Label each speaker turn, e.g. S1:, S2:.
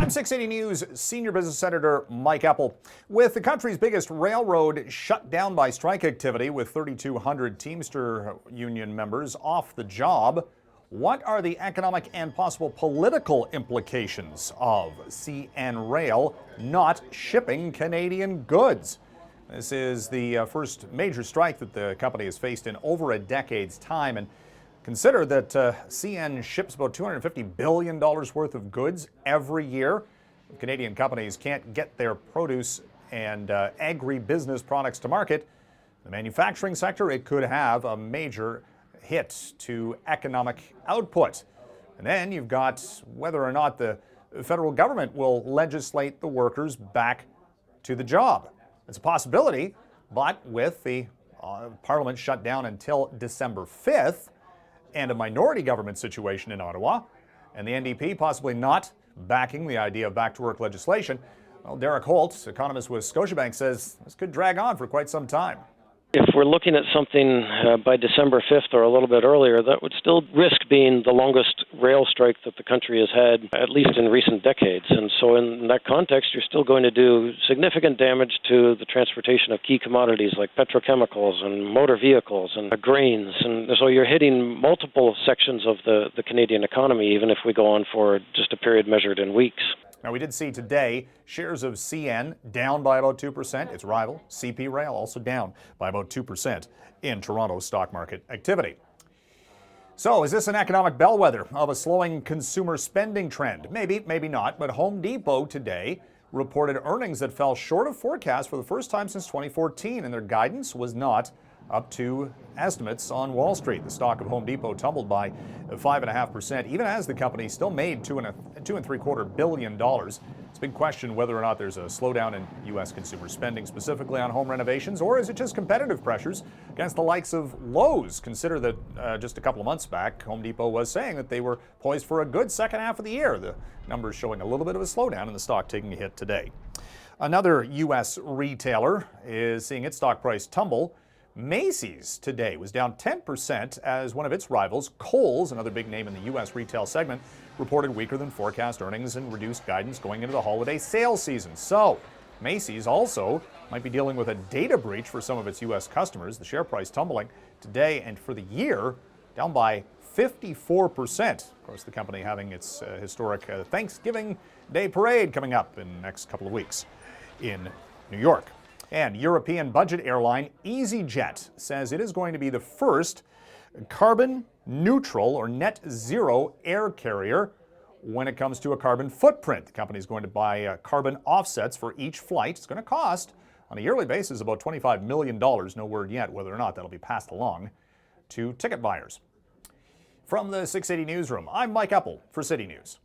S1: I'm 680 News Senior Business Editor Mike Eppel. With the country's biggest railroad shut down by strike activity, with 3,200 Teamster union members off the job, what are the economic and possible political implications of CN Rail not shipping Canadian goods? This is the first major strike that the company has faced in over a decade's time, and consider that CN ships about $250 billion worth of goods every year. Canadian companies can't get their produce and agribusiness products to market. The manufacturing sector, it could have a major hit to economic output. And then you've got whether or not the federal government will legislate the workers back to the job. It's a possibility, but with the Parliament shut down until December 5th, and a minority government situation in Ottawa, and the NDP possibly not backing the idea of back-to-work legislation, well, Derek Holt, economist with Scotiabank, says this could drag on for quite some time.
S2: If we're looking at something by December 5th or a little bit earlier, that would still risk being the longest rail strike that the country has had, at least in recent decades. And so in that context, you're still going to do significant damage to the transportation of key commodities like petrochemicals and motor vehicles and grains. And so you're hitting multiple sections of the Canadian economy, even if we go on for just a period measured in weeks.
S1: Now, we did see today shares of CN down by about 2%. Its rival, CP Rail, also down by about 2% in Toronto's stock market activity. So, is this an economic bellwether of a slowing consumer spending trend? Maybe, maybe not, but Home Depot today reported earnings that fell short of forecast for the first time since 2014, and their guidance was not up to estimates on Wall Street. The stock of Home Depot tumbled by 5.5%, even as the company still made $2.75 billion. It's a big question whether or not there's a slowdown in U.S. consumer spending, specifically on home renovations, or is it just competitive pressures against the likes of Lowe's? Consider that just a couple of months back, Home Depot was saying that they were poised for a good second half of the year. The numbers showing a little bit of a slowdown, and the stock taking a hit today. Another U.S. retailer is seeing its stock price tumble. Macys today was down 10% as one of its rivals, Kohl's, another big name in the U.S. retail segment, reported weaker than forecast earnings and reduced guidance going into the holiday sales season. So Macys also might be dealing with a data breach for some of its U.S. customers. The share price tumbling today and for the year down by 54%. Of course, the company having its historic Thanksgiving Day parade coming up in the next couple of weeks in New York. And European budget airline EasyJet says it is going to be the first carbon neutral or net zero air carrier when it comes to a carbon footprint. The company is going to buy carbon offsets for each flight. It's going to cost on a yearly basis about $25 million. No word yet whether or not that'll be passed along to ticket buyers. From the 680 newsroom, I'm Mike Eppel for City News.